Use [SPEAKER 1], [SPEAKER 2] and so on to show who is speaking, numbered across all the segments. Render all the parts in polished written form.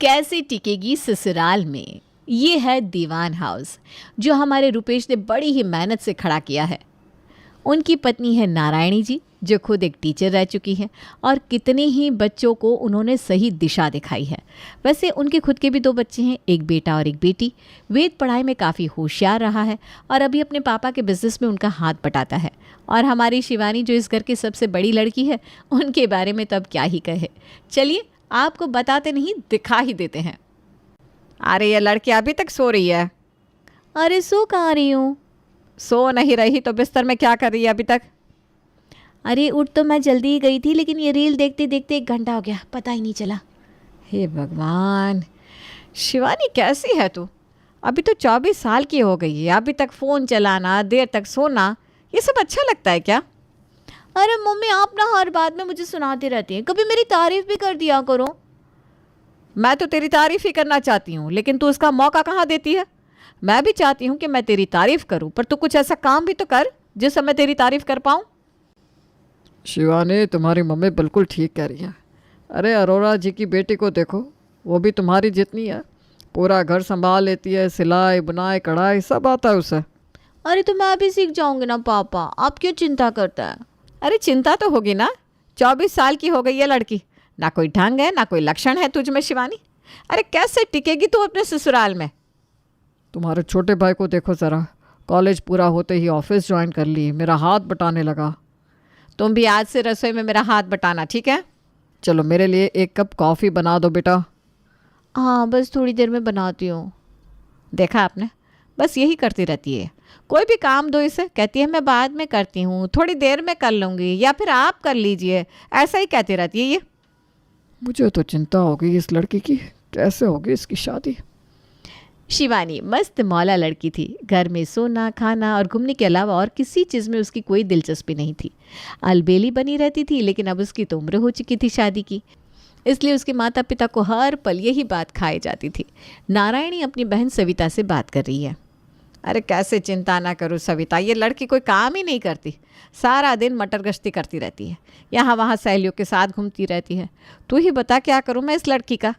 [SPEAKER 1] कैसे टिकेगी ससुराल में। ये है दीवान हाउस जो हमारे रुपेश ने बड़ी ही मेहनत से खड़ा किया है। उनकी पत्नी है नारायणी जी जो खुद एक टीचर रह चुकी हैं और कितने ही बच्चों को उन्होंने सही दिशा दिखाई है। वैसे उनके खुद के भी 2 बच्चे हैं, एक बेटा और एक बेटी। वेद पढ़ाई में काफ़ी होशियार रहा है और अभी अपने पापा के बिजनेस में उनका हाथ बटाता है। और हमारी शिवानी जो इस घर की सबसे बड़ी लड़की है, उनके बारे में तब क्या ही कहे। चलिए आपको बताते नहीं दिखा ही देते हैं।
[SPEAKER 2] अरे ये लड़की अभी तक सो रही है।
[SPEAKER 1] अरे सो कहाँ रही हूँ?
[SPEAKER 2] सो नहीं रही तो बिस्तर में क्या कर रही है अभी तक?
[SPEAKER 1] अरे उठ तो मैं जल्दी ही गई थी, लेकिन ये रील देखते देखते 1 घंटा हो गया, पता ही नहीं चला।
[SPEAKER 2] हे भगवान, शिवानी कैसी है तू? अभी तो 24 साल की हो गई है, अभी तक फ़ोन चलाना, देर तक सोना, ये सब अच्छा लगता है क्या?
[SPEAKER 1] अरे मम्मी आप ना हर बात में मुझे सुनाती रहती हैं, कभी मेरी तारीफ़ भी कर दिया करो।
[SPEAKER 2] मैं तो तेरी तारीफ़ ही करना चाहती हूँ, लेकिन तू उसका मौका कहाँ देती है। मैं भी चाहती हूँ कि मैं तेरी तारीफ़ करूँ, पर तू कुछ ऐसा काम भी तो कर जिससे मैं तेरी तारीफ़ कर पाऊँ।
[SPEAKER 3] शिवानी, तुम्हारी मम्मी बिल्कुल ठीक कह रही है। अरे अरोड़ा जी की बेटी को देखो, वो भी तुम्हारी जितनी है, पूरा घर संभाल लेती है, सिलाई बुनाई कढ़ाई सब आता है उसे।
[SPEAKER 1] अरे तो मैं भी सीख जाऊंगी ना पापा, आप क्यों चिंता करते हैं?
[SPEAKER 2] अरे चिंता तो होगी ना, 24 साल की हो गई है लड़की, ना कोई ढंग है ना कोई लक्षण है तुझ में शिवानी। अरे कैसे टिकेगी तू अपने ससुराल में?
[SPEAKER 3] तुम्हारे छोटे भाई को देखो ज़रा, कॉलेज पूरा होते ही ऑफिस ज्वाइन कर ली, मेरा हाथ बटाने लगा।
[SPEAKER 2] तुम भी आज से रसोई में मेरा हाथ बटाना, ठीक है?
[SPEAKER 3] चलो मेरे लिए 1 कप कॉफ़ी बना दो बेटा।
[SPEAKER 1] हाँ बस थोड़ी देर में बनाती हूँ।
[SPEAKER 2] देखा आपने, बस यही करती रहती है। कोई भी काम दो इसे, कहती है मैं बाद में करती हूँ, थोड़ी देर में कर लूँगी, या फिर आप कर लीजिए, ऐसा ही कहती रहती है ये।
[SPEAKER 3] मुझे तो चिंता हो गई इस लड़की की, कैसे होगी इसकी शादी।
[SPEAKER 1] शिवानी मस्त मौला लड़की थी। घर में सोना खाना और घूमने के अलावा और किसी चीज़ में उसकी कोई दिलचस्पी नहीं थी। अलबेली बनी रहती थी, लेकिन अब उसकी तो उम्र हो चुकी थी शादी की, इसलिए उसके माता पिता को हर पल यही बात खाई जाती थी। नारायणी अपनी बहन सविता से बात कर रही है।
[SPEAKER 2] अरे कैसे चिंता ना करूँ सविता, ये लड़की कोई काम ही नहीं करती, सारा दिन मटर गश्ती करती रहती है, यहाँ वहाँ सहेलियों के साथ घूमती रहती है। तू ही बता क्या करूँ मैं इस लड़की का।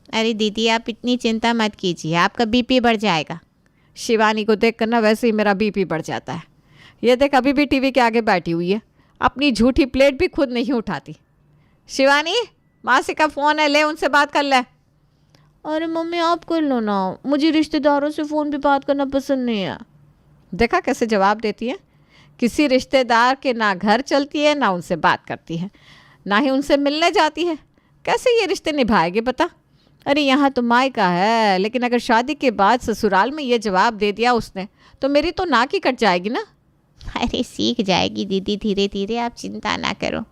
[SPEAKER 1] अरे दीदी आप इतनी चिंता मत कीजिए, आपका बीपी बढ़ जाएगा।
[SPEAKER 2] शिवानी को देख कर ना वैसे ही मेरा बीपी बढ़ जाता है। ये देख अभी भी टीवी के आगे बैठी हुई है, अपनी झूठी प्लेट भी खुद नहीं उठाती। शिवानी, मासी का फ़ोन है, ले उनसे बात कर ले।
[SPEAKER 1] अरे मम्मी आप कर लो ना, मुझे रिश्तेदारों से फ़ोन पे बात करना पसंद नहीं है।
[SPEAKER 2] देखा कैसे जवाब देती है। किसी रिश्तेदार के ना घर चलती है ना उनसे बात करती है, ना ही उनसे मिलने जाती है। कैसे ये रिश्ते निभाएगी बता। अरे यहाँ तो मायका है, लेकिन अगर शादी के बाद ससुराल में ये जवाब दे दिया उसने तो मेरी तो नाक ही कट जाएगी ना।
[SPEAKER 1] अरे सीख जाएगी दीदी धीरे धीरे, आप चिंता ना करो।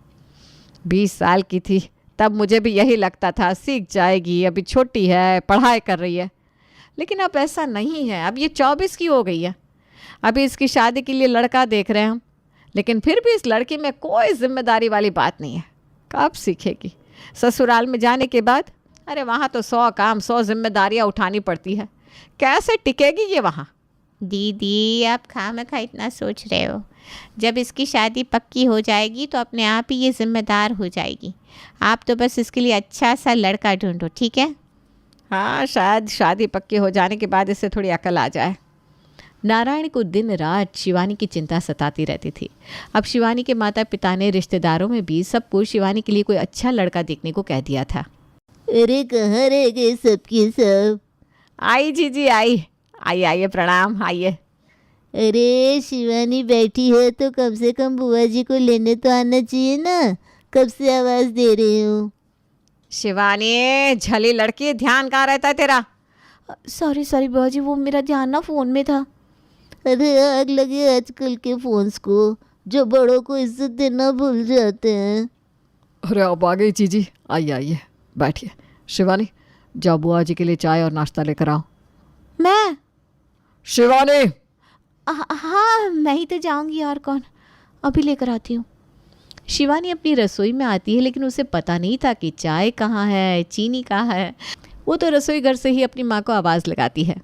[SPEAKER 2] 20 साल की थी तब मुझे भी यही लगता था सीख जाएगी, अभी छोटी है, पढ़ाई कर रही है। लेकिन अब ऐसा नहीं है, अब ये 24 की हो गई है। अभी इसकी शादी के लिए लड़का देख रहे हैं हम, लेकिन फिर भी इस लड़की में कोई जिम्मेदारी वाली बात नहीं है। कब सीखेगी ससुराल में जाने के बाद? अरे वहाँ तो 100 काम 100 जिम्मेदारियाँ उठानी पड़ती है, कैसे टिकेगी ये वहाँ।
[SPEAKER 1] दीदी आप खामखा इतना सोच रहे हो, जब इसकी शादी पक्की हो जाएगी तो अपने आप ही ये जिम्मेदार हो जाएगी। आप तो बस इसके लिए अच्छा सा लड़का ढूंढो, ठीक है?
[SPEAKER 2] हाँ शायद शादी पक्की हो जाने के बाद इससे थोड़ी अकल आ जाए।
[SPEAKER 1] नारायण को दिन रात शिवानी की चिंता सताती रहती थी। अब शिवानी के माता पिता ने रिश्तेदारों में भी सबको शिवानी के लिए कोई अच्छा लड़का देखने को कह दिया था।
[SPEAKER 4] अरे कहाँ रह गए सबके सब?
[SPEAKER 2] आई जीजी आई, आइए आइए प्रणाम, आइए।
[SPEAKER 4] अरे शिवानी बैठी है तो कम से कम बुआ जी को लेने तो आना चाहिए ना, कब से आवाज़ दे रही हूँ।
[SPEAKER 2] शिवानी झली लड़की, ध्यान कहाँ रहता है तेरा?
[SPEAKER 1] सॉरी बुआ जी, वो मेरा ध्यान ना फ़ोन में था।
[SPEAKER 4] अरे आग लगे आजकल के फ़ोन्स को, जो बड़ों को इज्जत देना भूल जाते हैं।
[SPEAKER 3] अरे अब आ गई जीजी, आइए आइए बैठिए। शिवानी जाओ बुआ जी के लिए चाय और नाश्ता लेकर आओ।
[SPEAKER 1] मैं?
[SPEAKER 3] शिवानी!
[SPEAKER 1] हाँ मैं ही तो जाऊंगी, और कौन, अभी लेकर आती हूँ। शिवानी अपनी रसोई में आती है, लेकिन उसे पता नहीं था कि चाय कहाँ है, चीनी कहाँ है। वो तो रसोई घर से ही अपनी माँ को आवाज़ लगाती है,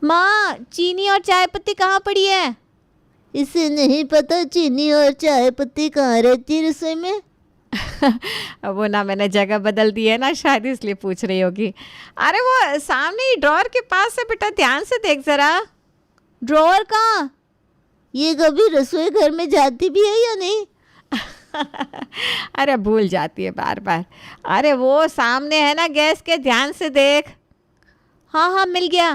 [SPEAKER 1] माँ चीनी और चाय पत्ती कहाँ पड़ी है?
[SPEAKER 4] इसे नहीं पता चीनी और चाय पत्ती कहाँ रहती है रसोई में?
[SPEAKER 2] वो ना मैंने जगह बदल दी है ना, शायद इसलिए पूछ रही होगी। अरे वो सामने ही ड्रॉअर के पास है बेटा, ध्यान से देख जरा।
[SPEAKER 4] ड्रॉअर कहाँ? ये कभी रसोई घर में जाती भी है या नहीं?
[SPEAKER 2] अरे भूल जाती है बार बार। अरे वो सामने है ना गैस के, ध्यान से देख।
[SPEAKER 1] हाँ हाँ, मिल गया।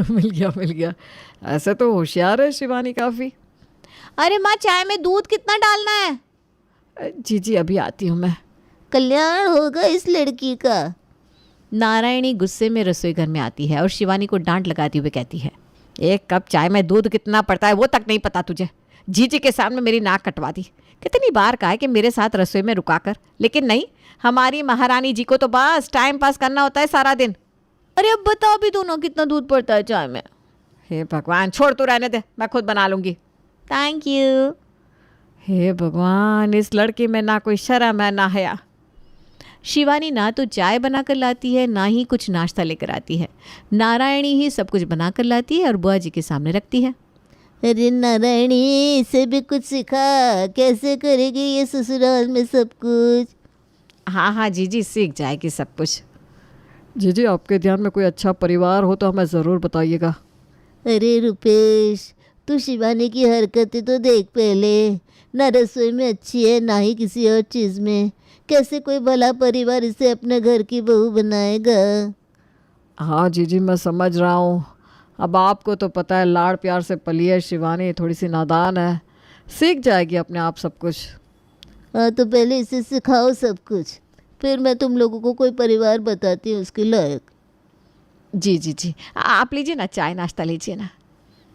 [SPEAKER 3] मिल गया मिल गया। ऐसे तो होशियार है शिवानी काफ़ी।
[SPEAKER 1] अरे माँ, चाय में दूध कितना डालना है?
[SPEAKER 3] जी जी अभी आती हूँ मैं।
[SPEAKER 4] कल्याण होगा इस लड़की का।
[SPEAKER 1] नारायणी गुस्से में रसोई घर में आती है और शिवानी को डांट लगाती हुए कहती है,
[SPEAKER 2] एक कप चाय में दूध कितना पड़ता है वो तक नहीं पता तुझे। जीजी के सामने मेरी नाक कटवा दी। कितनी बार कहा है कि मेरे साथ रसोई में रुका कर, लेकिन नहीं, हमारी महारानी जी को तो बस टाइम पास करना होता है सारा दिन।
[SPEAKER 1] अरे अब बता भी दो ना कितना दूध पड़ता है चाय में।
[SPEAKER 2] हे भगवान, छोड़ तू, रहने दे, मैं खुद बना लूँगी।
[SPEAKER 1] Thank you.
[SPEAKER 2] हे भगवान, इस लड़की में ना कोई शर्म है ना हया।
[SPEAKER 1] शिवानी ना तो चाय बनाकर लाती है, ना ही कुछ नाश्ता लेकर आती है। नारायणी ही सब कुछ बनाकर लाती है और बुआ जी के सामने रखती है।
[SPEAKER 4] अरे नारायणी, इसे भी कुछ सिखा, कैसे करेगी ये ससुराल में सब कुछ।
[SPEAKER 2] हाँ हाँ जीजी, सीख जाएगी सब कुछ।
[SPEAKER 3] जी जी आपके ध्यान में कोई अच्छा परिवार हो तो हमें ज़रूर बताइएगा।
[SPEAKER 4] अरे रुपेश, तू शिवानी की हरकतें तो देख पहले। ना रसोई में अच्छी है, ना ही किसी और चीज़ में। कैसे कोई भला परिवार इसे अपने घर की बहू बनाएगा?
[SPEAKER 3] हाँ जी जी मैं समझ रहा हूँ। अब आपको तो पता है लाड़ प्यार से पली है शिवानी, थोड़ी सी नादान है, सीख जाएगी अपने आप सब कुछ।
[SPEAKER 4] हाँ तो पहले इसे सिखाओ सब कुछ, फिर मैं तुम लोगों को कोई परिवार बताती हूँ उसके लायक।
[SPEAKER 2] जी जी जी, आप लीजिए ना, चाय नाश्ता लीजिए ना।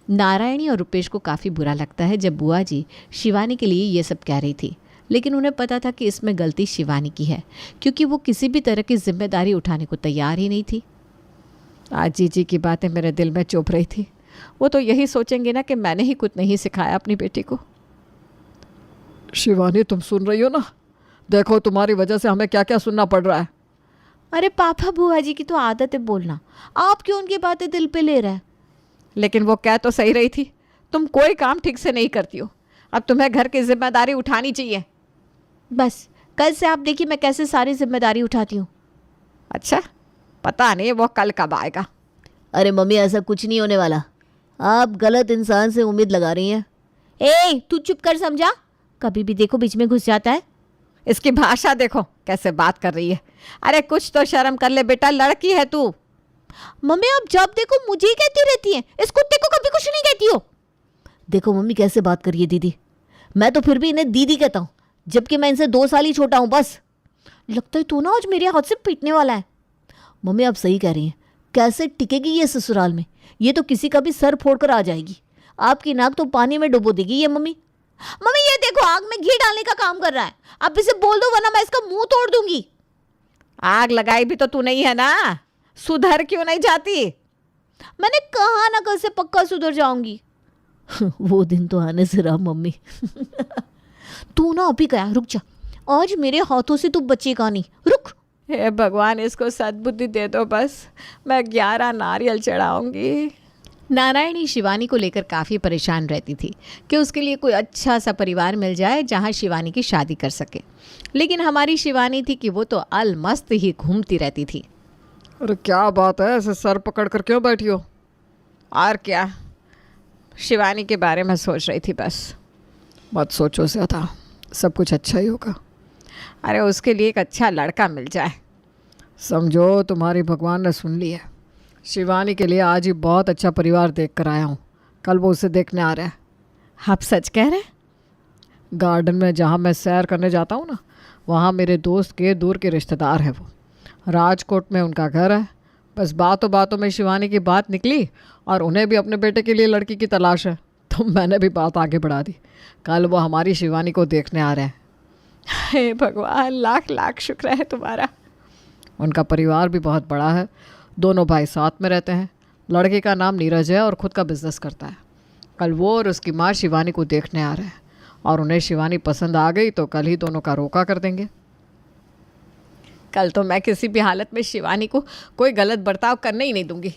[SPEAKER 1] नारायणी और रुपेश को काफ़ी बुरा लगता है जब बुआ जी शिवानी के लिए ये सब कह रही थी, लेकिन उन्हें पता था कि इसमें गलती शिवानी की है, क्योंकि वो किसी भी तरह की जिम्मेदारी उठाने को तैयार ही नहीं थी।
[SPEAKER 2] आज जीजी की बातें मेरे दिल में चुभ रही थी। वो तो यही सोचेंगे ना कि मैंने ही कुछ नहीं सिखाया अपनी बेटी को।
[SPEAKER 3] शिवानी तुम सुन रही हो ना, देखो तुम्हारी वजह से हमें क्या क्या सुनना पड़ रहा है।
[SPEAKER 1] अरे पापा, बुआ जी की तो आदत है बोलना, आप क्यों उनकी बातें दिल पे ले रहे हैं?
[SPEAKER 2] लेकिन वो कह तो सही रही थी, तुम कोई काम ठीक से नहीं करती हो, अब तुम्हें घर की जिम्मेदारी उठानी चाहिए।
[SPEAKER 1] बस कल से आप देखिए मैं कैसे सारी जिम्मेदारी उठाती हूँ।
[SPEAKER 2] अच्छा, पता नहीं वो कल कब आएगा।
[SPEAKER 4] अरे मम्मी, ऐसा कुछ नहीं होने वाला। आप गलत इंसान से उम्मीद लगा रही हैं।
[SPEAKER 1] ए तू चुप कर, समझा? कभी भी देखो बीच में घुस जाता है।
[SPEAKER 2] इसकी भाषा देखो कैसे बात कर रही है। अरे कुछ तो शर्म कर ले बेटा, लड़की है तू।
[SPEAKER 1] मम्मी आप जब देखो मुझे ही कहती रहती हैं, इस कुत्ते को कभी कुछ नहीं कहती हो।
[SPEAKER 4] देखो मम्मी कैसे बात करिए दीदी, मैं तो फिर भी इन्हें दीदी कहता हूँ, जबकि मैं इनसे 2 साल ही छोटा हूँ बस।
[SPEAKER 1] लगता है तू ना आज मेरे हाथ से पीटने वाला है।
[SPEAKER 4] मम्मी आप सही कह रही हैं, कैसे टिकेगी ये ससुराल में? ये तो किसी का भी सर फोड़ कर आ जाएगी। आपकी नाक तो पानी में डुबो देगी ये मम्मी।
[SPEAKER 1] मम्मी ये देखो आग में घी डालने का काम कर रहा है, आप इसे बोल दो वरना मैं इसका मुंह तोड़ दूंगी।
[SPEAKER 2] आग लगाई भी तो तू नहीं है ना, सुधर क्यों नहीं जाती?
[SPEAKER 1] मैंने कहा ना कल से पक्का सुधर जाऊंगी।
[SPEAKER 4] वो दिन तो आने से रहा मम्मी।
[SPEAKER 1] तू ना अभी गया, रुक जा, आज मेरे हाथों से तू बचेगा नहीं, रुक।
[SPEAKER 2] हे भगवान, इसको सद्बुद्धि दे दो बस, मैं 11 नारियल चढ़ाऊंगी।
[SPEAKER 1] नारायणी शिवानी को लेकर काफ़ी परेशान रहती थी कि उसके लिए कोई अच्छा सा परिवार मिल जाए जहां शिवानी की शादी कर सके, लेकिन हमारी शिवानी थी कि वो तो अलमस्त ही घूमती रहती थी।
[SPEAKER 3] अरे क्या बात है, ऐसे सर पकड़ कर क्यों बैठी हो?
[SPEAKER 2] और क्या, शिवानी के बारे में सोच रही थी बस।
[SPEAKER 3] मत सोचो ज़्यादा, सब कुछ अच्छा ही होगा।
[SPEAKER 2] अरे उसके लिए एक अच्छा लड़का मिल जाए।
[SPEAKER 3] समझो तुम्हारी भगवान ने सुन ली है। शिवानी के लिए आज ही बहुत अच्छा परिवार देख कर आया हूँ, कल वो उसे देखने आ रहा है।
[SPEAKER 2] आप सच कह रहे हैं?
[SPEAKER 3] गार्डन में जहाँ मैं सैर करने जाता हूँ ना, वहाँ मेरे दोस्त के दूर के रिश्तेदार हैं। वो राजकोट में उनका घर है। बस बातों बातों में शिवानी की बात निकली और उन्हें भी अपने बेटे के लिए लड़की की तलाश है, तो मैंने भी बात आगे बढ़ा दी। कल वो हमारी शिवानी को देखने आ रहे हैं।
[SPEAKER 2] हे भगवान, लाख लाख शुक्र है तुम्हारा।
[SPEAKER 3] उनका परिवार भी बहुत बड़ा है, दोनों भाई साथ में रहते हैं। लड़के का नाम नीरज है और ख़ुद का बिजनेस करता है। कल वो और उसकी माँ शिवानी को देखने आ रहे हैं और उन्हें शिवानी पसंद आ गई तो कल ही दोनों का रोका कर देंगे।
[SPEAKER 2] कल तो मैं किसी भी हालत में शिवानी को कोई गलत बर्ताव करने ही नहीं दूंगी।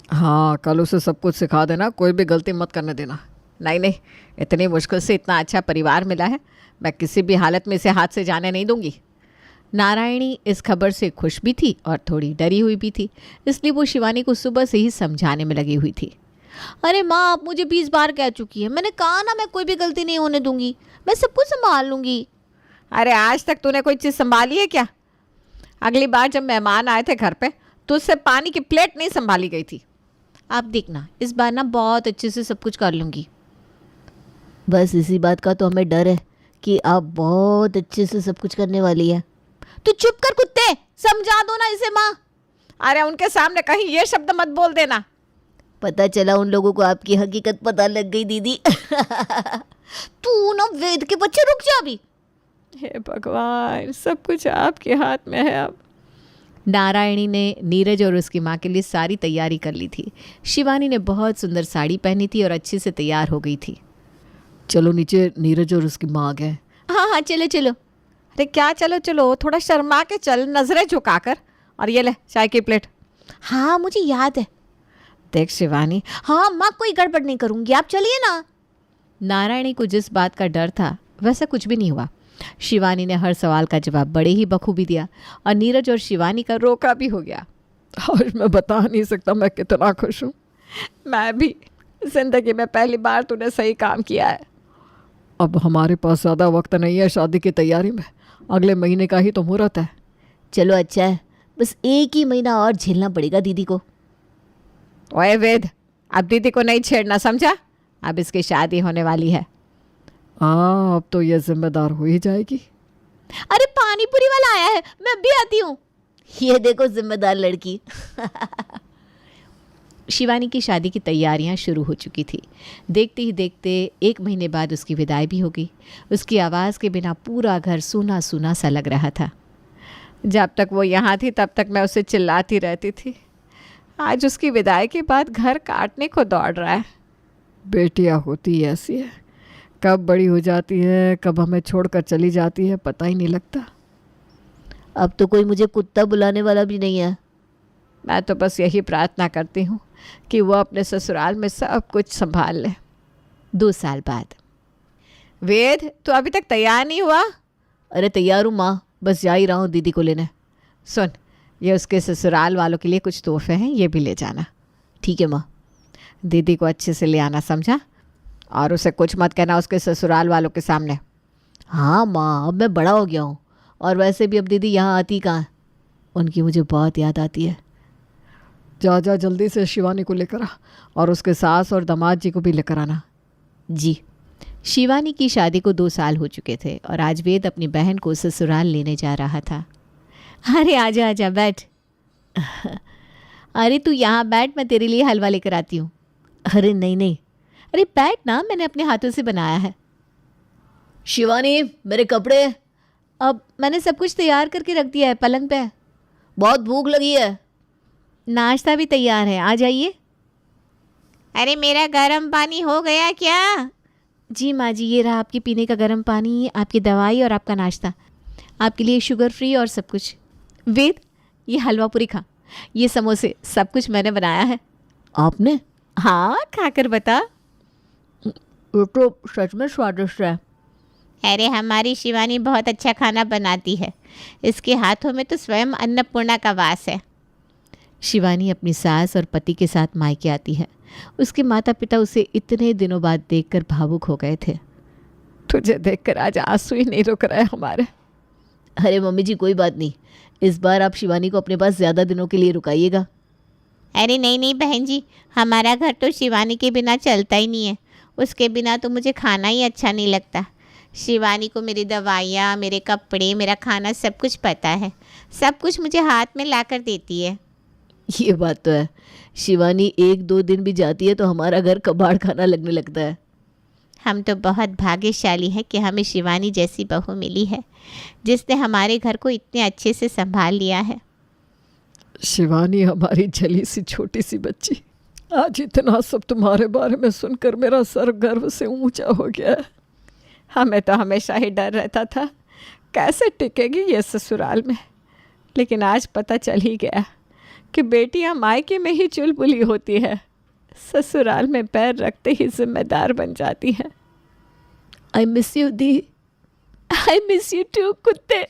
[SPEAKER 3] हाँ, कल उसे सब कुछ सिखा देना, कोई भी गलती मत करने देना,
[SPEAKER 2] नहीं नहीं, इतनी मुश्किल से इतना अच्छा परिवार मिला है, मैं किसी भी हालत में इसे हाथ से जाने नहीं दूंगी।
[SPEAKER 1] नारायणी इस खबर से खुश भी थी और थोड़ी डरी हुई भी थी, इसलिए वो शिवानी को सुबह से ही समझाने में लगी हुई थी। अरे माँ, आप मुझे 20 बार कह चुकी है, मैंने कहा ना मैं कोई भी गलती नहीं होने दूंगी, मैं सब कुछ संभाल लूंगी।
[SPEAKER 2] अरे आज तक तूने कोई चीज़ संभाली है क्या? अगली बार जब मेहमान आए थे घर पे तो उससे पानी की प्लेट नहीं संभाली गई थी।
[SPEAKER 1] आप देखना, इस बार ना बहुत अच्छे से सब कुछ कर लूँगी।
[SPEAKER 4] बस इसी बात का तो हमें डर है कि आप बहुत अच्छे से सब कुछ करने वाली है।
[SPEAKER 1] तू चुप कर कुत्ते, समझा दो ना इसे माँ।
[SPEAKER 2] अरे उनके सामने कहीं ये शब्द मत बोल देना।
[SPEAKER 4] पता चला उन लोगों को आपकी हकीकत पता लग गई दीदी।
[SPEAKER 1] तू ना वेद के बच्चे, रुक जा अभी।
[SPEAKER 2] हे भगवान, सब कुछ आपके हाथ में है अब।
[SPEAKER 1] नारायणी ने नीरज और उसकी माँ के लिए सारी तैयारी कर ली थी। शिवानी ने बहुत सुंदर साड़ी पहनी थी और अच्छे से तैयार हो गई थी।
[SPEAKER 3] चलो नीचे, नीरज और उसकी माँ आ गए।
[SPEAKER 1] हाँ हाँ, चलो चलो।
[SPEAKER 2] अरे क्या चलो चलो, थोड़ा शर्मा के चल, नजरें झुकाकर। और ये ले चाय की प्लेट।
[SPEAKER 1] हाँ मुझे याद है।
[SPEAKER 2] देख शिवानी,
[SPEAKER 1] हाँ माँ, कोई गड़बड़ नहीं करूँगी, आप चलिए ना। नारायणी को जिस बात का डर था वैसा कुछ भी नहीं हुआ। शिवानी ने हर सवाल का जवाब बड़े ही बखूबी दिया और नीरज और शिवानी का रोका भी हो गया।
[SPEAKER 3] आज मैं बता नहीं सकता मैं कितना खुश हूँ।
[SPEAKER 2] मैं भी, जिंदगी में पहली बार तूने सही काम किया है।
[SPEAKER 3] अब हमारे पास ज़्यादा वक्त नहीं है शादी की तैयारी में, अगले महीने का ही तो मुहूर्त है।
[SPEAKER 4] चलो अच्छा है, बस एक ही महीना और झेलना पड़ेगा दीदी को।
[SPEAKER 2] ओए वेद, अब दीदी को नहीं छेड़ना, समझा? अब इसकी शादी होने वाली है।
[SPEAKER 3] हाँ, अब तो ये जिम्मेदार हो ही जाएगी।
[SPEAKER 1] अरे पानी पूरी वाला आया है, मैं भी आती हूँ।
[SPEAKER 4] ये देखो जिम्मेदार लड़की।
[SPEAKER 1] शिवानी की शादी की तैयारियां शुरू हो चुकी थी। देखते ही देखते 1 महीने बाद उसकी विदाई भी हो गई। उसकी आवाज़ के बिना पूरा घर सूना सूना सा लग रहा था।
[SPEAKER 2] जब तक वो यहाँ थी तब तक मैं उसे चिल्लाती रहती थी। आज उसकी विदाई के बाद घर काटने को दौड़ रहा है।
[SPEAKER 3] बेटियाँ होती ही ऐसी है, कब बड़ी हो जाती है, कब हमें छोड़कर चली जाती है, पता ही नहीं लगता।
[SPEAKER 4] अब तो कोई मुझे कुत्ता बुलाने वाला भी नहीं है।
[SPEAKER 2] मैं तो बस यही प्रार्थना करती हूँ कि वो अपने ससुराल में सब कुछ संभाल ले।
[SPEAKER 1] 2 साल बाद।
[SPEAKER 2] वेद, तू अभी तक तैयार नहीं हुआ?
[SPEAKER 4] अरे तैयार हूँ माँ, बस जा ही रहा हूँ दीदी को लेने।
[SPEAKER 2] सुन, ये उसके ससुराल वालों के लिए कुछ तोहफे हैं, ये भी ले जाना।
[SPEAKER 4] ठीक है माँ।
[SPEAKER 2] दीदी को अच्छे से ले आना, समझा? और उसे कुछ मत कहना उसके ससुराल वालों के सामने।
[SPEAKER 4] हाँ माँ, अब मैं बड़ा हो गया हूँ, और वैसे भी अब दीदी यहाँ आती कहाँ, उनकी मुझे बहुत याद आती है।
[SPEAKER 3] जा जा जल्दी से शिवानी को लेकर आ, और उसके सास और दामाद जी को भी लेकर आना।
[SPEAKER 4] जी।
[SPEAKER 1] शिवानी की शादी को 2 साल हो चुके थे और आज वेद अपनी बहन को ससुराल लेने जा रहा था। अरे आजा आजा, बैठ। अरे तू यहाँ बैठ, मैं तेरे लिए हलवा लेकर आती हूँ।
[SPEAKER 4] अरे नहीं नहीं।
[SPEAKER 1] अरे बैठ ना, मैंने अपने हाथों से बनाया है।
[SPEAKER 4] शिवानी, मेरे कपड़े।
[SPEAKER 1] अब मैंने सब कुछ तैयार करके रख दिया है पलंग पे।
[SPEAKER 4] बहुत भूख लगी है।
[SPEAKER 1] नाश्ता भी तैयार है, आ जाइए।
[SPEAKER 2] अरे मेरा गर्म पानी हो गया क्या?
[SPEAKER 1] जी माँ जी, ये रहा आपके पीने का गर्म पानी, आपकी दवाई और आपका नाश्ता। आपके लिए शुगर फ्री और सब कुछ। वेद, ये हलवा पूरी खा, ये समोसे, सब कुछ मैंने बनाया है।
[SPEAKER 4] आपने?
[SPEAKER 1] हाँ, खाकर बता।
[SPEAKER 4] ये तो सच में स्वादिष्ट है।
[SPEAKER 2] अरे हमारी शिवानी बहुत अच्छा खाना बनाती है, इसके हाथों में तो स्वयं अन्नपूर्णा का वास है।
[SPEAKER 1] शिवानी अपनी सास और पति के साथ मायके आती है। उसके माता पिता उसे इतने दिनों बाद देखकर भावुक हो गए थे।
[SPEAKER 2] तुझे देखकर आज आंसू ही नहीं रुक रहे हमारे।
[SPEAKER 4] अरे मम्मी जी, कोई बात नहीं, इस बार आप शिवानी को अपने पास ज़्यादा दिनों के लिए रुकाइएगा।
[SPEAKER 2] अरे नहीं नहीं बहन जी, हमारा घर तो शिवानी के बिना चलता ही नहीं है। उसके बिना तो मुझे खाना ही अच्छा नहीं लगता। शिवानी को मेरी दवाइयाँ, मेरे कपड़े, मेरा खाना सब कुछ पता है। सब कुछ मुझे हाथ में ला कर देती है।
[SPEAKER 4] ये बात तो है, शिवानी 1-2 दिन भी जाती है तो हमारा घर कबाड़ खाना लगने लगता है।
[SPEAKER 2] हम तो बहुत भाग्यशाली हैं कि हमें शिवानी जैसी बहू मिली है, जिसने हमारे घर को इतने अच्छे से संभाल लिया है।
[SPEAKER 3] शिवानी हमारी जली सी छोटी सी बच्ची, आज इतना सब तुम्हारे बारे में सुनकर मेरा सर गर्व से ऊंचा हो गया है।
[SPEAKER 2] हमें तो हमेशा ही डर रहता था कैसे टिकेगी ये ससुराल में, लेकिन आज पता चल ही गया कि बेटियां मायके में ही चुलबुली होती है, ससुराल में पैर रखते ही जिम्मेदार बन जाती हैं।
[SPEAKER 1] आई मिस यू दी, आई मिस यू टू कुत्ते।